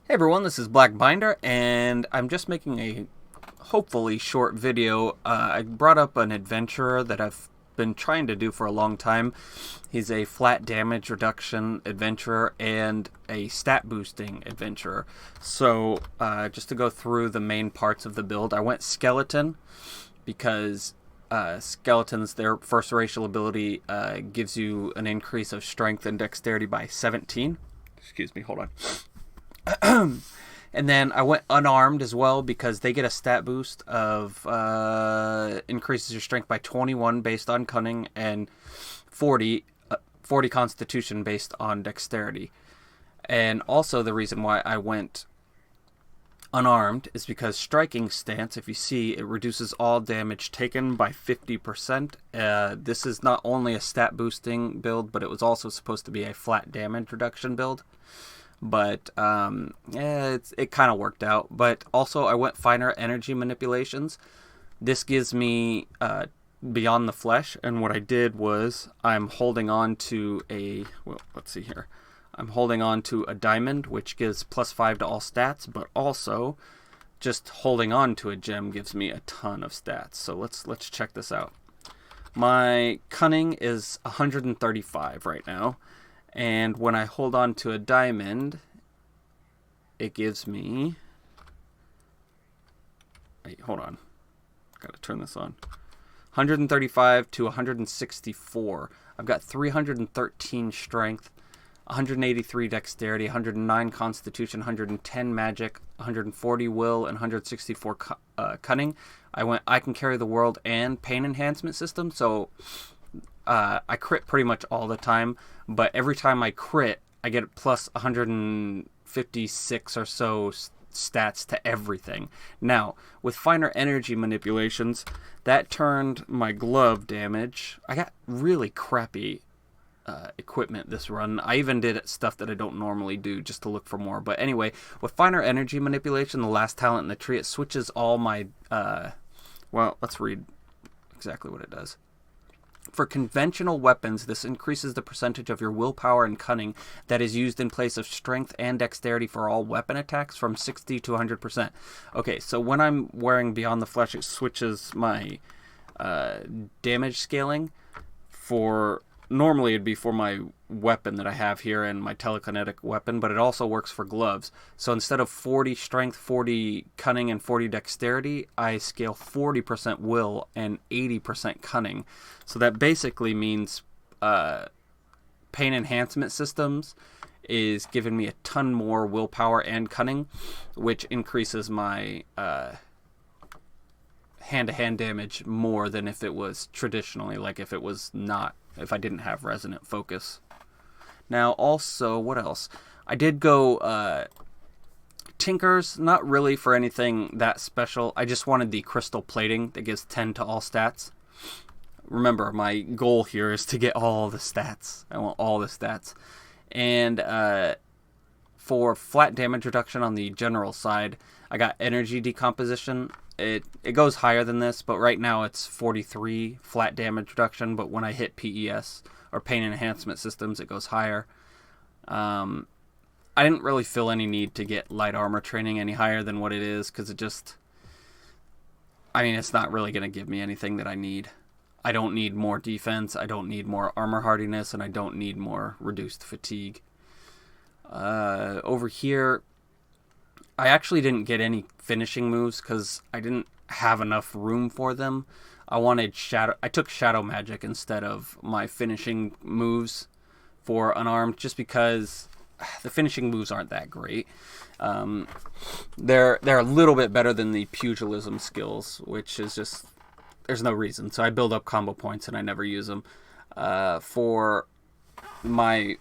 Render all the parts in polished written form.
Hey everyone, this is Black Binder, and I'm just making a hopefully short video. I brought up an adventurer that I've been trying to do for a long time. He's a flat damage reduction adventurer and a stat boosting adventurer. So just to go through the main parts of the build, I went skeleton because skeletons, their first racial ability gives you an increase of strength and dexterity by 17. Excuse me, hold on. And then I went unarmed as well because they get a stat boost of increases your strength by 21 based on cunning and 40 constitution based on dexterity. And also the reason why I went unarmed is because striking stance, if you see, it reduces all damage taken by 50%. This is not only a stat boosting build, but it was also supposed to be a flat damage reduction build. But it kind of worked out. But also I went finer energy manipulations. This gives me beyond the flesh, and what I did was I'm holding on to let's see here. I'm holding on to a diamond, which gives +5 to all stats, but also just holding on to a gem gives me a ton of stats. So let's check this out. My cunning is 135 right now. And when I hold on to a diamond, it gives me... Wait, hold on. Gotta turn this on. 135 to 164. I've got 313 strength, 183 dexterity, 109 constitution, 110 magic, 140 will, and 164 cunning. I can carry the world and pain enhancement system, so... I crit pretty much all the time, but every time I crit, I get plus 156 or so stats to everything. Now, with finer energy manipulations, that turned my glove damage. I got really crappy equipment this run. I even did stuff that I don't normally do just to look for more. But anyway, with finer energy manipulation, the last talent in the tree, it switches all my... well, let's read exactly what it does. For conventional weapons, this increases the percentage of your willpower and cunning that is used in place of strength and dexterity for all weapon attacks from 60 to 100%. Okay, so when I'm wearing Beyond the Flesh, it switches my damage scaling for... Normally it'd be for my weapon that I have here and my telekinetic weapon, but it also works for gloves. So instead of 40 strength, 40 cunning, and 40 dexterity, I scale 40% will and 80% cunning. So that basically means pain enhancement systems is giving me a ton more willpower and cunning, which increases my hand-to-hand damage more than if it was traditionally, like if I didn't have resonant focus. Now also, what else? I did go Tinkers, not really for anything that special. I just wanted the crystal plating that gives 10 to all stats. Remember, my goal here is to get all the stats. I want all the stats. And for flat damage reduction on the general side, I got energy decomposition. It goes higher than this, but right now it's 43 flat damage reduction, but when I hit PES, or pain enhancement systems, it goes higher. I didn't really feel any need to get light armor training any higher than what it is, because it's not really going to give me anything that I need. I don't need more defense, I don't need more armor hardiness, and I don't need more reduced fatigue. Over here, I actually didn't get any finishing moves because I didn't have enough room for them. I took shadow magic instead of my finishing moves for unarmed, just because the finishing moves aren't that great. They're a little bit better than the pugilism skills, which is just, there's no reason. So I build up combo points and I never use them. For my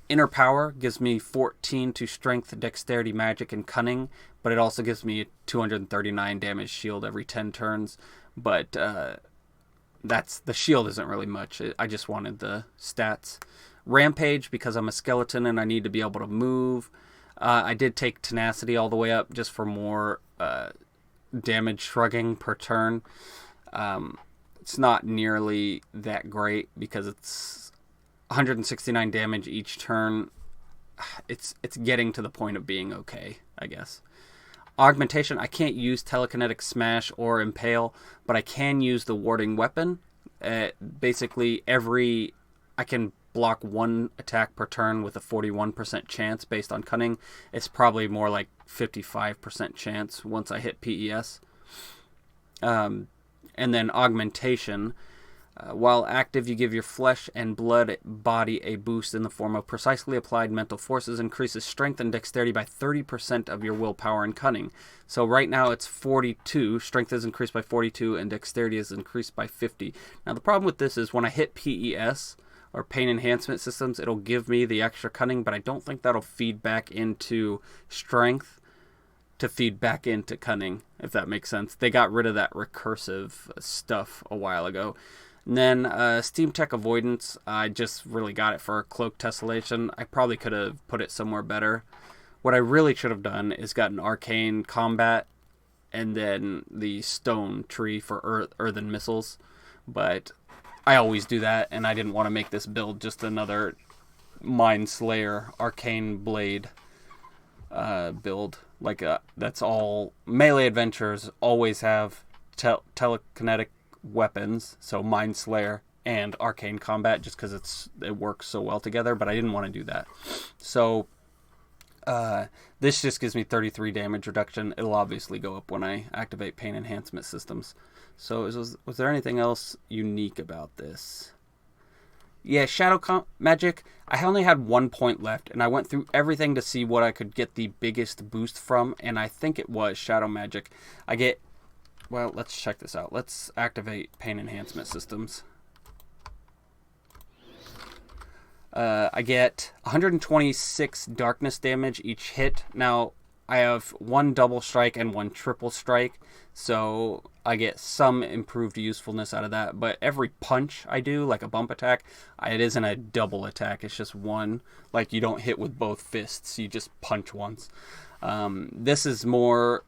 inner power, gives me 14 to strength, dexterity, magic, and cunning, but it also gives me a 239 damage shield every 10 turns. But the shield isn't really much. I just wanted the stats. Rampage, because I'm a skeleton and I need to be able to move. I did take tenacity all the way up just for more damage shrugging per turn. It's not nearly that great because it's 169 damage each turn it's getting to the point of being okay, I guess. Augmentation, I can't use telekinetic smash or impale, but I can use the warding weapon. Basically, I can block one attack per turn with a 41% chance based on cunning. It's probably more like 55% chance once I hit PES. And then augmentation. While active, you give your flesh and blood body a boost in the form of precisely applied mental forces, increases strength and dexterity by 30% of your willpower and cunning. So right now it's 42. Strength is increased by 42 and dexterity is increased by 50. Now the problem with this is when I hit PES, or pain enhancement systems, it'll give me the extra cunning, but I don't think that'll feed back into strength to feed back into cunning, if that makes sense. They got rid of that recursive stuff a while ago. And then Steam Tech Avoidance, I just really got it for Cloak Tessellation. I probably could have put it somewhere better. What I really should have done is gotten Arcane Combat and then the Stone Tree for Earthen Missiles. But I always do that, and I didn't want to make this build just another Mind Slayer Arcane Blade build. Like that's all melee adventures always have telekinetic weapons, so Mind Slayer and Arcane Combat, just because it works so well together. But I didn't want to do that, so this just gives me 33 damage reduction. It'll obviously go up when I activate pain enhancement systems. So was there anything else unique about this? Yeah, Shadow Magic, I only had 1 point left, and I went through everything to see what I could get the biggest boost from, and I think it was Shadow Magic. Well, let's check this out. Let's activate pain enhancement systems. I get 126 darkness damage each hit. Now, I have 1 double strike and 1 triple strike, so I get some improved usefulness out of that. But every punch I do, like a bump attack, it isn't a double attack. It's just one. Like, you don't hit with both fists. You just punch once. This is more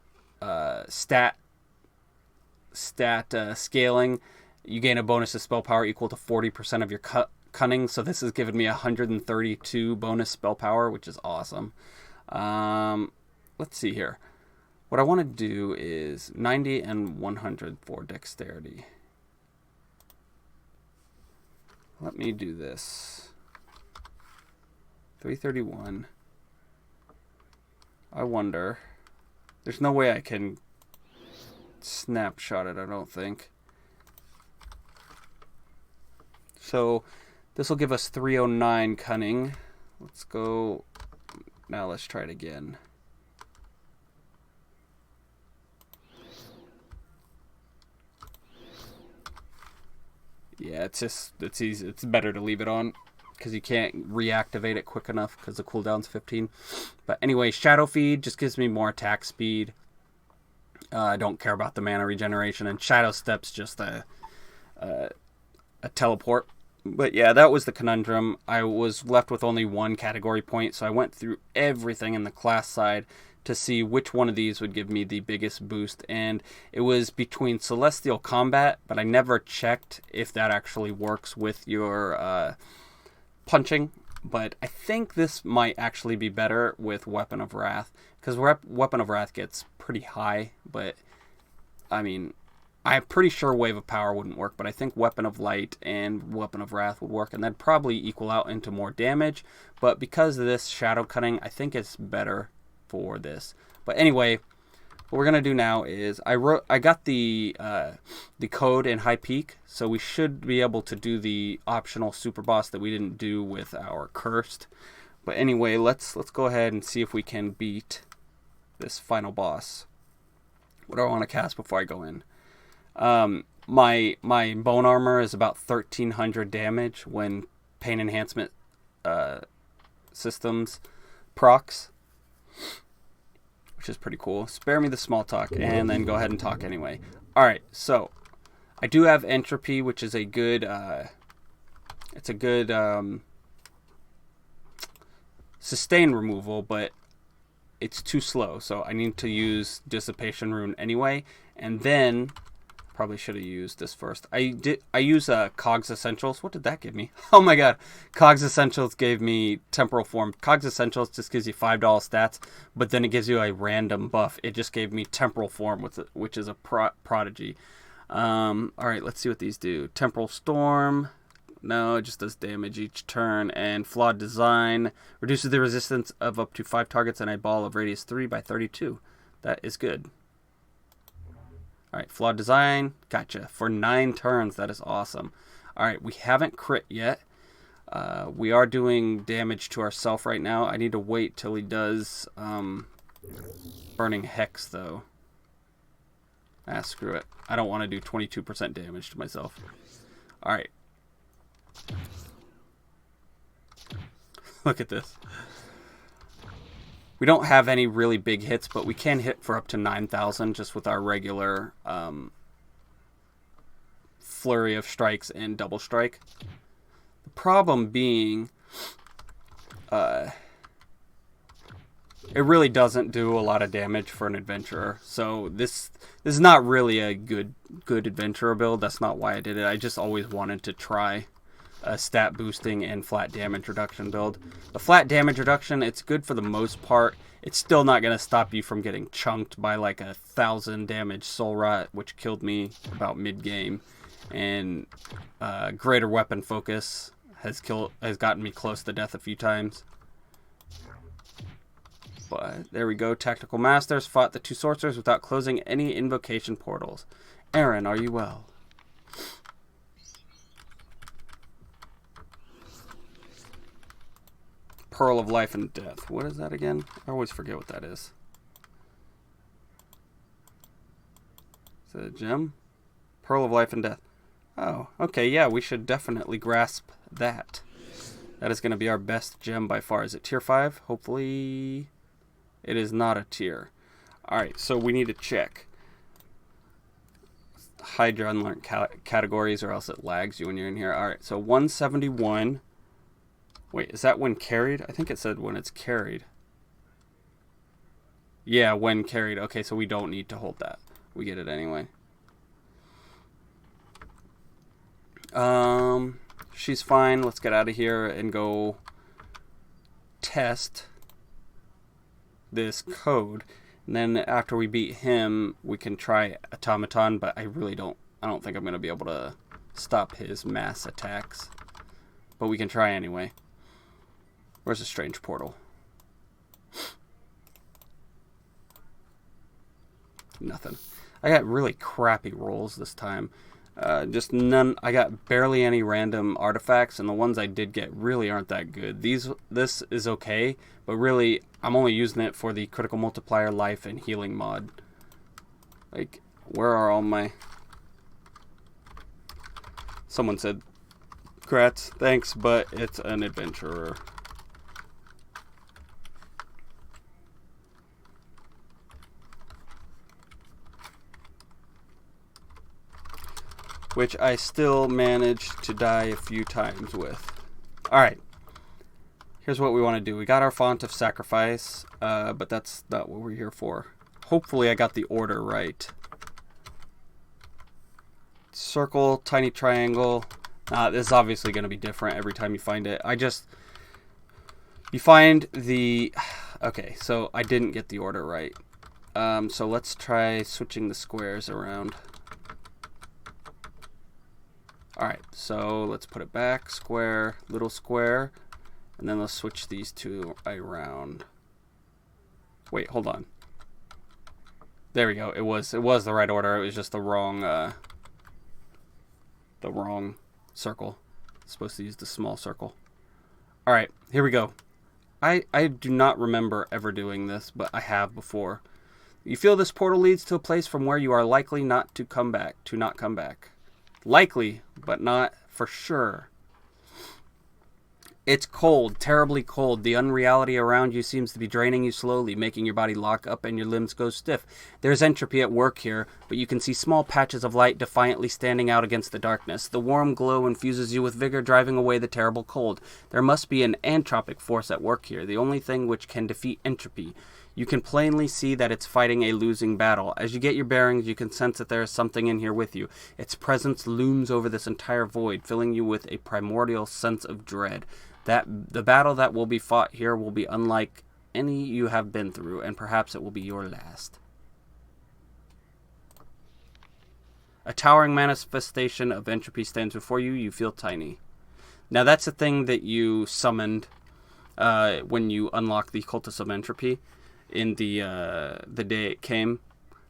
stat scaling. You gain a bonus to spell power equal to 40% of your cunning. So this has given me 132 bonus spell power, which is awesome. Let's see here. What I want to do is 90 and 100 for dexterity. Let me do this. 331. I wonder. There's no way I can snapshot it, I don't think. So this will give us 309 cunning. Let's go. Now let's try it again. Yeah, it's easy. It's better to leave it on because you can't reactivate it quick enough because the cooldown's 15. But anyway, Shadow Feed just gives me more attack speed. I don't care about the mana regeneration, and Shadow Step's just a teleport. But yeah, that was the conundrum. I was left with only 1 category point, so I went through everything in the class side to see which one of these would give me the biggest boost, and it was between Celestial Combat, but I never checked if that actually works with your punching. But I think this might actually be better with Weapon of Wrath, because Weapon of Wrath gets pretty high, but I mean, I'm pretty sure Wave of Power wouldn't work, but I think Weapon of Light and Weapon of Wrath would work, and that'd probably equal out into more damage. But because of this Shadow Cutting, I think it's better for this. But anyway, what we're gonna do now is I got the code in High Peak, so we should be able to do the optional super boss that we didn't do with our Cursed. But anyway, let's go ahead and see if we can beat this final boss. What do I want to cast before I go in? My bone armor is about 1300 damage when pain enhancement systems procs, which is pretty cool. Spare me the small talk and then go ahead and talk anyway. Alright, so I do have entropy, which is a good sustain removal, but it's too slow, so I need to use Dissipation Rune anyway. And then Probably should have used this first. I use Cogs Essentials. What did that give me? Oh my god. Cogs Essentials gave me Temporal Form. Cogs Essentials just gives you $5 stats, but then it gives you a random buff. It just gave me Temporal Form, which is a prodigy. Alright, let's see what these do. Temporal Storm. No, it just does damage each turn. And Flawed Design. Reduces the resistance of up to 5 targets and a ball of radius 3 by 32. That is good. Alright, Flawed Design. Gotcha. For 9 turns. That is awesome. Alright, we haven't crit yet. We are doing damage to ourselves right now. I need to wait till he does Burning Hex, though. Ah, screw it. I don't want to do 22% damage to myself. Alright. Look at this. We don't have any really big hits, but we can hit for up to 9,000 just with our regular flurry of strikes and double strike. The problem being, it really doesn't do a lot of damage for an adventurer. So this is not really a good adventurer build. That's not why I did it. I just always wanted to try a stat boosting and flat damage reduction build. The flat damage reduction, it's good for the most part. It's still not going to stop you from getting chunked by like 1,000 damage Soul Rot, which killed me about mid-game. And Greater Weapon Focus has gotten me close to death a few times. But there we go. Tactical Masters fought the 2 sorcerers without closing any invocation portals. Aaron, are you well? Pearl of Life and Death. What is that again? I always forget what that is. Is it a gem? Pearl of Life and Death. Oh, okay, yeah, we should definitely grasp that. That is going to be our best gem by far. Is it tier 5? Hopefully it is not a tier. Alright, so we need to check. Hide your unlearned categories or else it lags you when you're in here. Alright, so 171. Wait, is that when carried? I think it said when it's carried. Yeah, when carried. Okay, so we don't need to hold that. We get it anyway. She's fine. Let's get out of here and go test this code. And then after we beat him, we can try Automaton, but I don't think I'm going to be able to stop his mass attacks. But we can try anyway. Where's the strange portal? Nothing. I got really crappy rolls this time. Just none. I got barely any random artifacts, and the ones I did get really aren't that good. This is okay, but really I'm only using it for the critical multiplier, life, and healing mod. Like, where are all my... Someone said, "Grats, thanks, but it's an adventurer." Which I still managed to die a few times with. Alright. Here's what we want to do. We got our Font of Sacrifice, but that's not what we're here for. Hopefully I got the order right. Circle, tiny triangle. This is obviously going to be different every time you find it. You find the... Okay, so I didn't get the order right. So let's try switching the squares around. Alright, so let's put it back, square, little square, and then let's switch these two around. Wait, hold on. There we go. It was the right order. It was just the wrong circle. Supposed to use the small circle. Alright, here we go. I do not remember ever doing this, but I have before. You feel this portal leads to a place from where you are likely not to come back. Likely, but not for sure. It's cold, terribly cold. The unreality around you seems to be draining you slowly, making your body lock up and your limbs go stiff. There's entropy at work here, but you can see small patches of light defiantly standing out against the darkness. The warm glow infuses you with vigor, driving away the terrible cold. There must be an anthropic force at work here, the only thing which can defeat entropy. You can plainly see that it's fighting a losing battle. As you get your bearings, you can sense that there is something in here with you. Its presence looms over this entire void, filling you with a primordial sense of dread. That the battle that will be fought here will be unlike any you have been through, and perhaps it will be your last. A towering manifestation of entropy stands before you. You feel tiny. Now that's the thing that you summoned when you unlock the Cultus of Entropy in the day it came.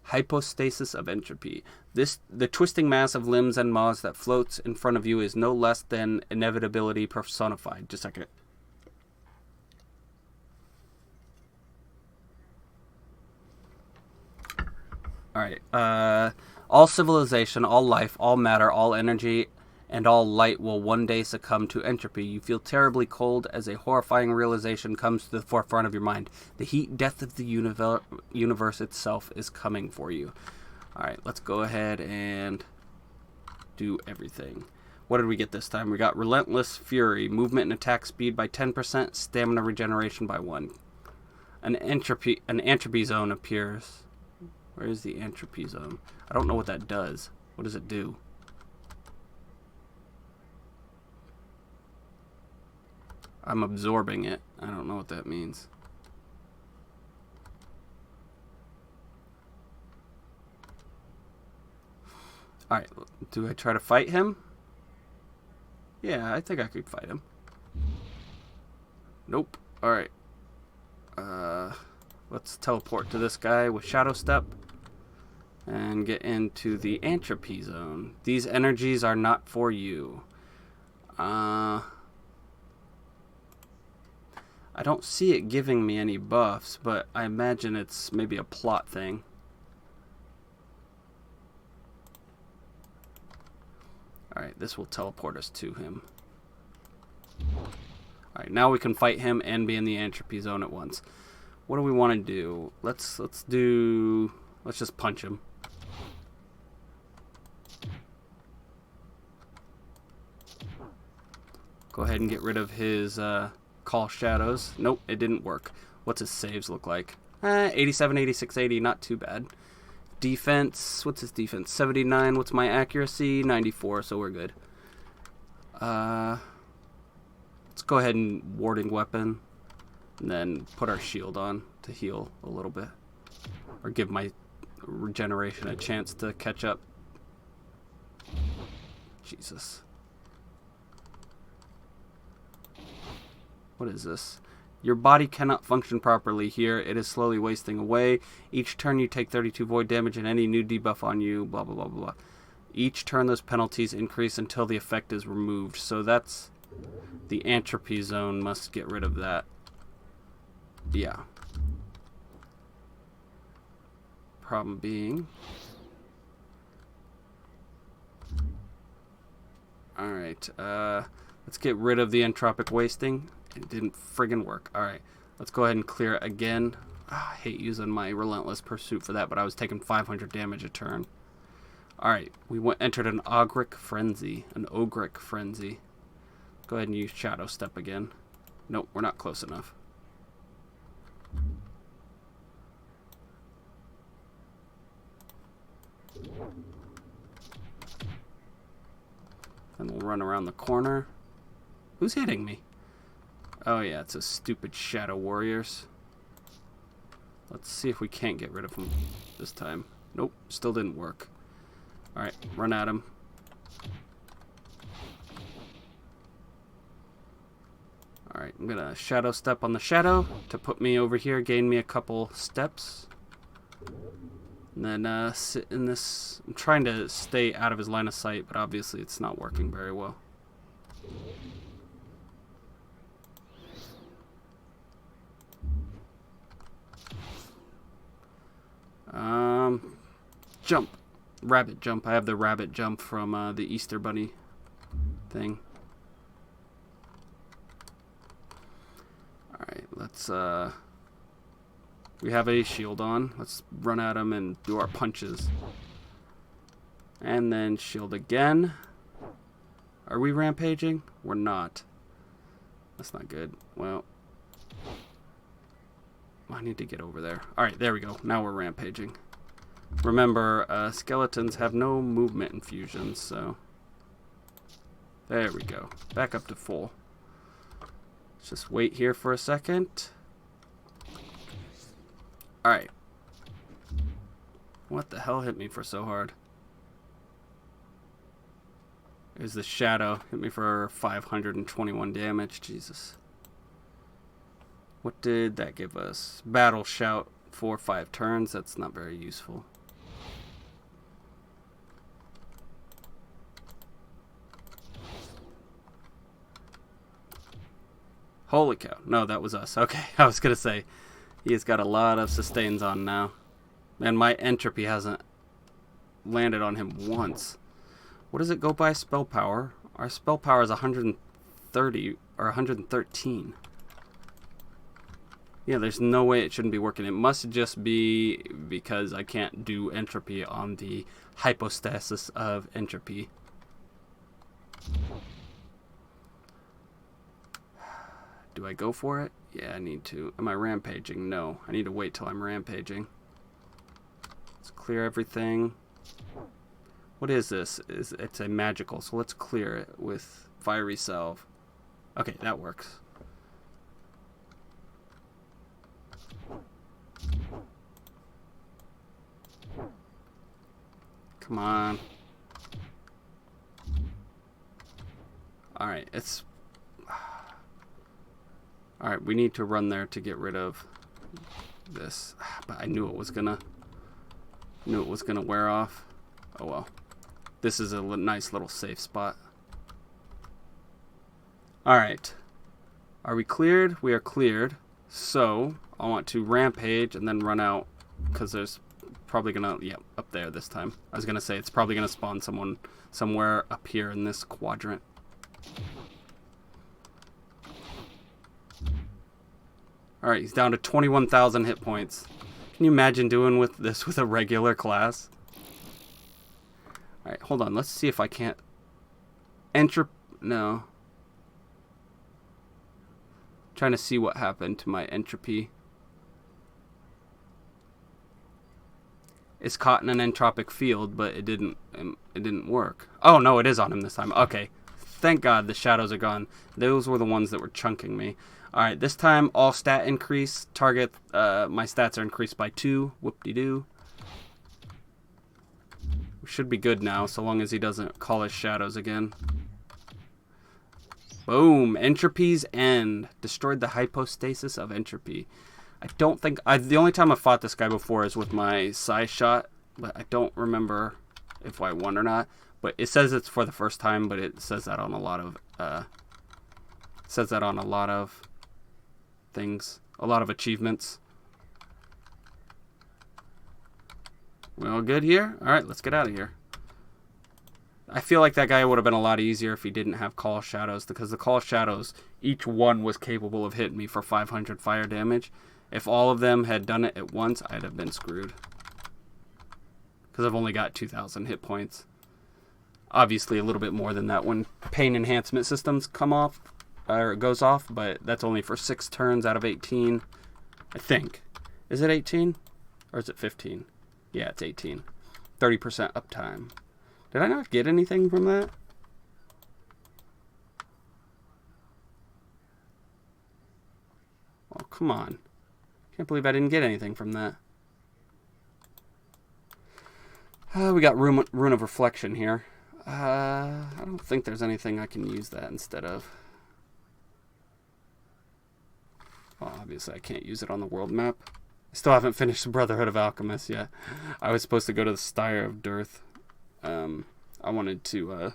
Hypostasis of entropy. The twisting mass of limbs and maws that floats in front of you is no less than inevitability personified. Just a second. Alright. All civilization, all life, all matter, all energy, and all light will one day succumb to entropy. You feel terribly cold as a horrifying realization comes to the forefront of your mind. The heat death of the universe itself is coming for you. Alright, let's go ahead and do everything. What did we get this time? We got Relentless Fury, movement and attack speed by 10%, stamina regeneration by 1. An entropy zone appears. Where is the entropy zone? I don't know what that does. What does it do? I'm absorbing it. I don't know what that means. Alright, do I try to fight him? Yeah, I think I could fight him. Nope. Alright. Let's teleport to this guy with Shadow Step and get into the entropy zone. These energies are not for you. I don't see it giving me any buffs, but I imagine it's maybe a plot thing. Alright, this will teleport us to him. Alright, now we can fight him and be in the entropy zone at once. What do we want to do? Let's just punch him. Go ahead and get rid of his call shadows. Nope, it didn't work. What's his saves look like? 87, 86, 80, not too bad. Defense, what's his defense? 79, what's my accuracy? 94, so we're good. Let's go ahead and warding weapon, and then put our shield on to heal a little bit. Or give my regeneration a chance to catch up. Jesus. What is this? Your body cannot function properly here. It is slowly wasting away. Each turn you take 32 void damage and any new debuff on you, blah, blah, blah, blah. Each turn those penalties increase until the effect is removed. So that's the entropy zone. Must get rid of that. Yeah. Problem being... Alright, let's get rid of the entropic wasting. It didn't friggin' work. Alright, let's go ahead and clear it again. I hate using my Relentless Pursuit for that, but I was taking 500 damage a turn. Alright, we entered an Ogric Frenzy. An Ogric Frenzy. Go ahead and use Shadow Step again. Nope, we're not close enough. And we'll run around the corner. Who's hitting me? Oh yeah, it's a stupid Shadow Warriors. Let's see if we can't get rid of them this time. Nope, still didn't work. Alright, run at him. Alright, I'm gonna Shadow Step on the Shadow to put me over here, gain me a couple steps. And then sit in this... I'm trying to stay out of his line of sight, but obviously it's not working very well. Jump. Rabbit jump. I have the rabbit jump from the Easter Bunny thing. let's we have a shield on. Let's run at him and do our punches. And then shield again. Are we rampaging? We're not. That's not good. Well, I need to get over there. Alright, there we go. Now we're rampaging. Remember, skeletons have no movement infusions, so... There we go. Back up to full. Let's just wait here for a second. Alright. What the hell hit me for so hard? It was the shadow. Hit me for 521 damage. Jesus. What did that give us? Battle shout for 5 turns. That's not very useful. Holy cow. No, that was us. Okay, I was going to say, he's got a lot of sustains on now. And my entropy hasn't landed on him once. What does it go by? Spell power. Our spell power is 130 or 113. Yeah, there's no way it shouldn't be working. It must just be because I can't do entropy on the hypostasis of entropy. Do I go for it? Yeah, I need to. Am I rampaging? No. I need to wait till I'm rampaging. Let's clear everything. What is this? It's a magical, so let's clear it with fiery salve. Okay, that works. Come on. Alright, it's... Alright, we need to run there to get rid of this. But I knew it was gonna wear off. Oh well. This is a nice little safe spot. Alright. Are we cleared? We are cleared. So, I want to rampage and then run out. Because there's probably gonna... Yep, up there this time. I was gonna say, it's probably gonna spawn someone somewhere up here in this quadrant. Alright, he's down to 21,000 hit points. Can you imagine doing with this with a regular class? Alright, hold on. Let's see if I can't... No. Trying to see what happened to my entropy. It's caught in an entropic field, but it didn't work. Oh, no, it is on him this time. Okay. Thank God the shadows are gone. Those were the ones that were chunking me. Alright, this time all stat increase. Target, my stats are increased by 2. Whoop-de-doo. We should be good now, so long as he doesn't call his shadows again. Boom! Entropy's end. Destroyed the hypostasis of entropy. I don't think... the only time I fought this guy before is with my Psi shot, but I don't remember if I won or not. But it says it's for the first time, but it says that on a lot of... things. A lot of achievements. We all good here? Alright, let's get out of here. I feel like that guy would have been a lot easier if he didn't have Call of Shadows, because the Call of Shadows, each one was capable of hitting me for 500 fire damage. If all of them had done it at once, I'd have been screwed. Because I've only got 2,000 hit points. Obviously a little bit more than that when pain enhancement systems come off, or it goes off, but that's only for 6 turns out of 18. I think. Is it 18? Or is it 15? Yeah, it's 18. 30% uptime. Did I not get anything from that? Oh, come on. Can't believe I didn't get anything from that. We got Rune of Reflection here. I don't think there's anything I can use that instead of. Well, obviously I can't use it on the world map. I still haven't finished the Brotherhood of Alchemists yet. I was supposed to go to the Styre of Dearth. I wanted to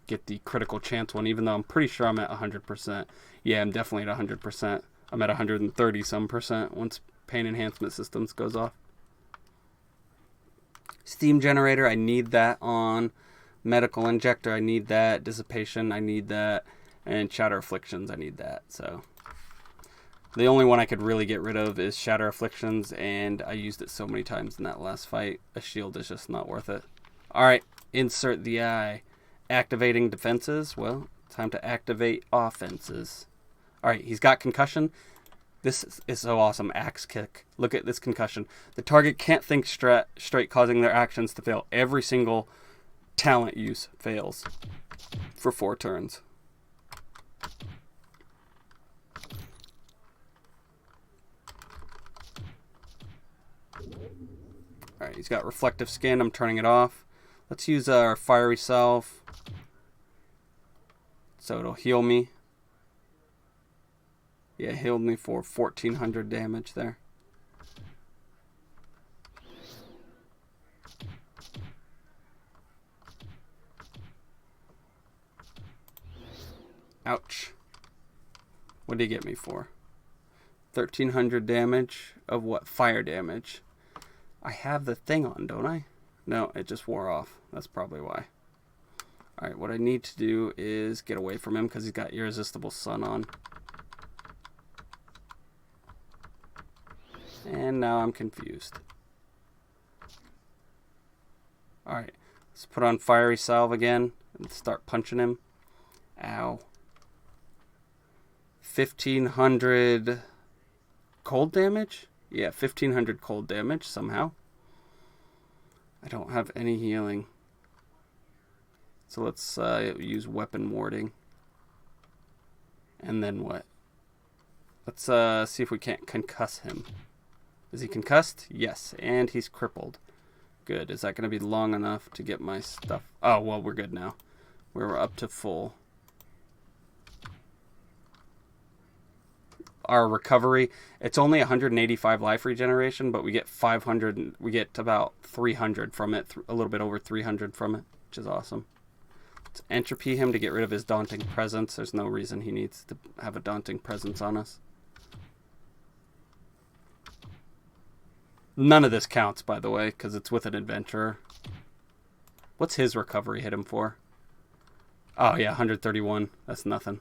get the critical chance one, even though I'm pretty sure I'm at 100%. Yeah, I'm definitely at 100%. I'm at 130 some percent once pain enhancement systems goes off. Steam generator, I need that on. Medical injector, I need that. Dissipation, I need that. And shatter afflictions, I need that. So The only one I could really get rid of is Shatter Afflictions, and I used it so many times in that last fight. A shield is just not worth it. Alright, insert the eye. Activating defenses. Well, time to activate offenses. Alright, he's got concussion. This is so awesome. Axe kick. Look at this concussion. The target can't think straight, causing their actions to fail. Every single talent use fails for 4 turns. Alright, he's got reflective skin. I'm turning it off. Let's use our fiery salve, so it'll heal me. Yeah, it healed me for 1400 damage there. Ouch. What did he get me for? 1300 damage of what? Fire damage. I have the thing on, don't I? No, it just wore off. That's probably why. Alright, what I need to do is get away from him because he's got Irresistible Sun on. And now I'm confused. Alright, let's put on Fiery Salve again and start punching him. Ow. 1500 cold damage? Yeah, 1500 cold damage somehow. I don't have any healing. So let's use weapon warding. And then what? Let's see if we can't concuss him. Is he concussed? Yes, and he's crippled. Good. Is that going to be long enough to get my stuff? Oh, well, we're good now. We're up to full. Our recovery, it's only 185 life regeneration, but we get 500, we get about 300 from it, a little bit over 300 from it, which is awesome. Let's entropy him to get rid of his daunting presence. There's no reason he needs to have a daunting presence on us. None of this counts, by the way, because it's with an adventurer. What's his recovery hit him for? Oh, yeah, 131. That's nothing.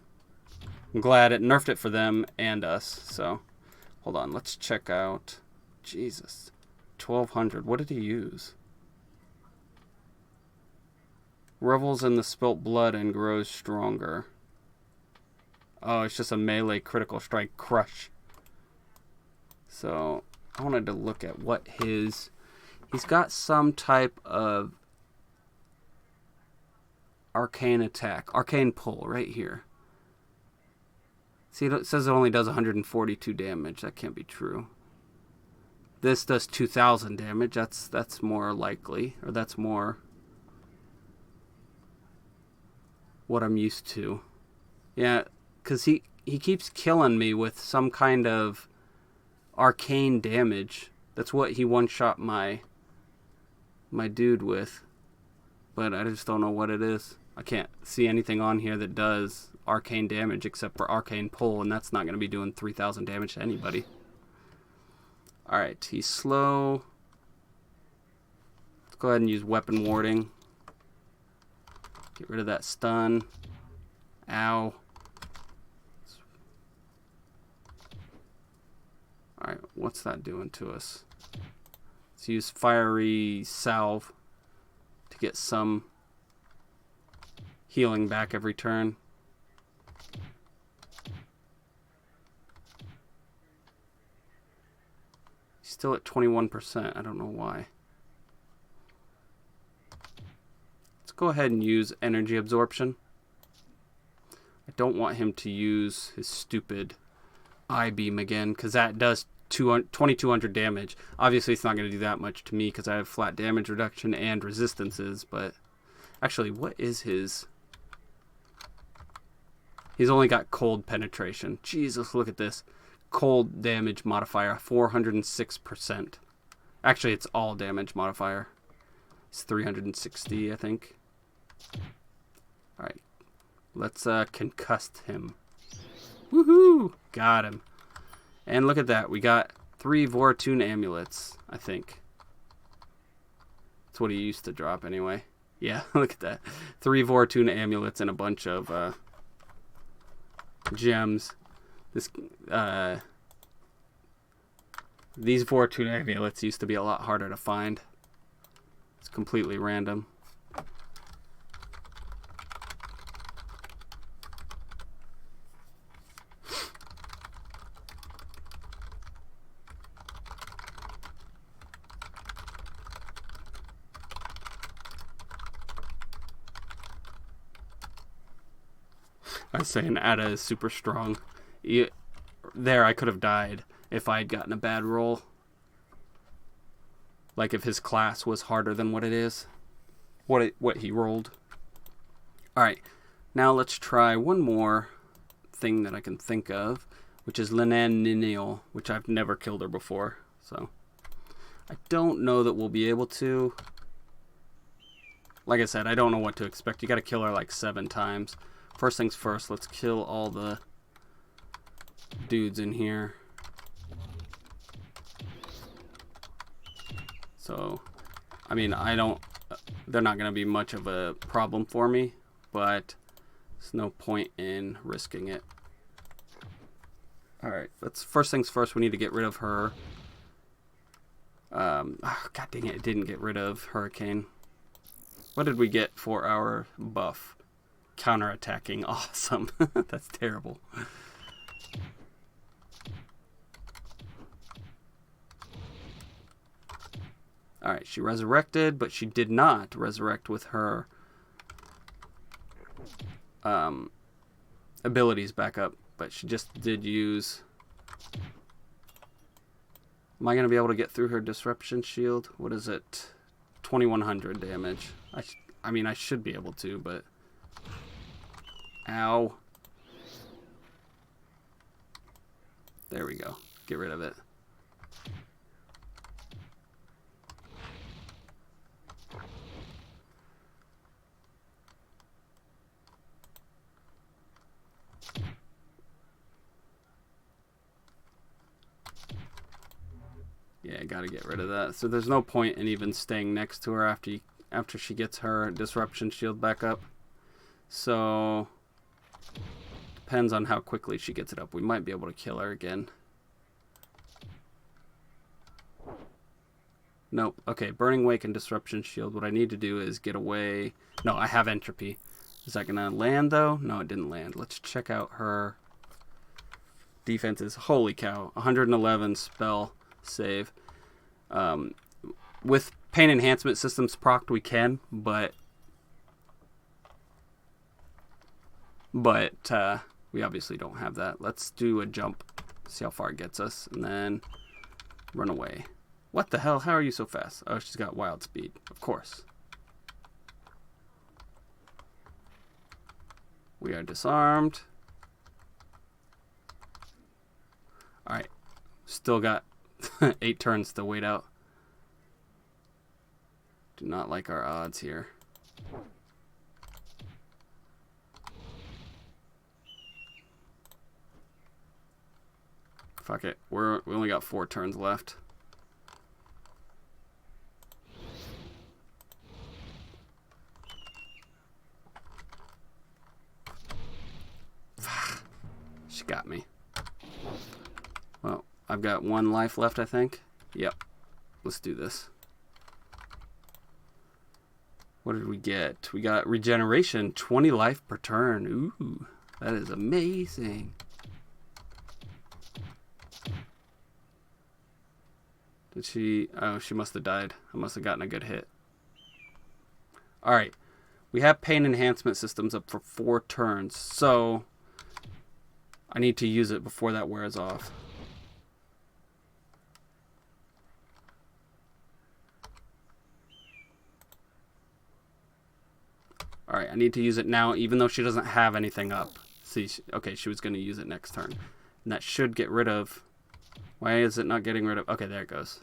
I'm glad it nerfed it for them and us. So, hold on. Let's check out. Jesus. 1200. What did he use? Revels in the spilt blood and grows stronger. Oh, it's just a melee critical strike crush. So, I wanted to look at what his... He's got some type of arcane attack. Arcane pull right here. See, it says it only does 142 damage. That can't be true. This does 2,000 damage. That's more likely. Or that's more what I'm used to. Yeah, because he keeps killing me with some kind of arcane damage. That's what he one-shot my dude with. But I just don't know what it is. I can't see anything on here that does arcane damage except for arcane pull, and that's not going to be doing 3,000 damage to anybody. Alright, he's slow. Let's go ahead and use weapon warding. Get rid of that stun. Ow. Alright, what's that doing to us? Let's use fiery salve to get some healing back every turn. Still at 21%. I don't know why. Let's go ahead and use energy absorption. I don't want him to use his stupid eye beam again, because that does 2200 damage. Obviously, it's not going to do that much to me because I have flat damage reduction and resistances, but actually, what is his? He's only got cold penetration. Jesus, look at this. Cold damage modifier, 406%. Actually, it's all damage modifier. It's 360, I think. Alright. Let's concuss him. Woohoo! Got him. And look at that. We got 3 Voratune amulets, I think. That's what he used to drop anyway. Yeah, look at that. 3 Voratune amulets and a bunch of gems. This These Fortune amulets used to be a lot harder to find. It's completely random. I was saying Ada is super strong. There, I could have died if I had gotten a bad roll. Like if his class was harder than what it is. What he rolled. Alright, now let's try one more thing that I can think of, which is Majeyal, which I've never killed her before. So, I don't know that we'll be able to. Like I said, I don't know what to expect. You gotta kill her like 7 times. First things first, let's kill all the dudes in here. So, I mean, they're not going to be much of a problem for me, but there's no point in risking it. Alright, first things first, we need to get rid of her. God dang it didn't get rid of Hurricane. What did we get for our buff? Counterattacking. Awesome. That's terrible. Alright, she resurrected, but she did not resurrect with her abilities back up. But she just did use... Am I going to be able to get through her disruption shield? What is it? 2100 damage. I mean, I should be able to, but... Ow. There we go. Get rid of it. Yeah, I gotta get rid of that. So there's no point in even staying next to her after she gets her disruption shield back up. So depends on how quickly she gets it up. We might be able to kill her again. Nope. Okay, Burning Wake and Disruption Shield. What I need to do is get away. No, I have Entropy. Is that gonna land though? No, it didn't land. Let's check out her defenses. Holy cow. 111 spell save. With pain enhancement systems procced we can, but we obviously don't have that. Let's do a jump, see how far it gets us, and then run away. What the hell? How are you so fast? Oh, she's got wild speed. Of course. We are disarmed. Alright. Still got 8 turns to wait out. Do not like our odds here. Fuck it. We only got 4 turns left. She got me. Well, I've got 1 life left, I think. Yep. Let's do this. What did we get? We got regeneration, 20 life per turn. Ooh, that is amazing. Did she... Oh, she must have died. I must have gotten a good hit. Alright. We have pain enhancement systems up for 4 turns, so I need to use it before that wears off. Alright, I need to use it now, even though she doesn't have anything up. See, okay, she was going to use it next turn. And that should get rid of... Why is it not getting rid of... Okay, there it goes.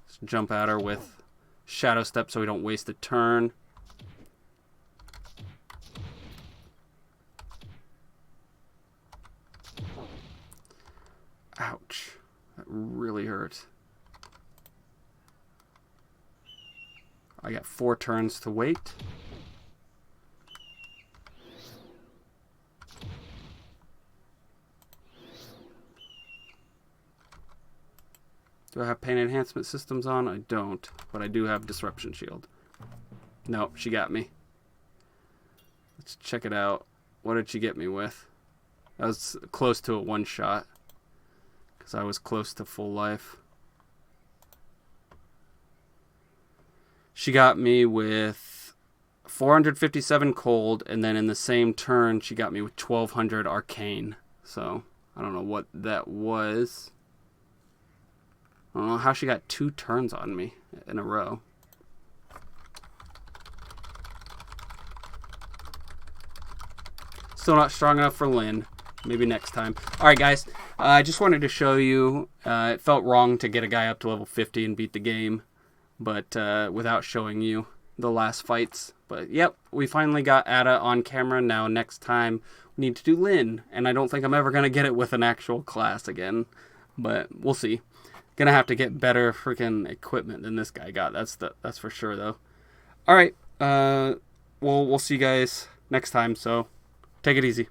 Let's jump at her with Shadow Step so we don't waste a turn. Ouch. That really hurt. I got 4 turns to wait. Do I have pain enhancement systems on? I don't, but I do have disruption shield. Nope, she got me. Let's check it out. What did she get me with? I was close to a one-shot because I was close to full life. She got me with 457 cold, and then in the same turn, she got me with 1200 arcane. So, I don't know what that was. I don't know how she got 2 turns on me in a row. Still not strong enough for Lynn. Maybe next time. Alright guys, I just wanted to show you, it felt wrong to get a guy up to level 50 and beat the game, but without showing you the last fights. But yep, we finally got Ada on camera. Now next time we need to do Lynn, and I don't think I'm ever going to get it with an actual class again, but we'll see. Gonna have to get better freaking equipment than this guy got. That's for sure though. Alright, we'll see you guys next time, so take it easy.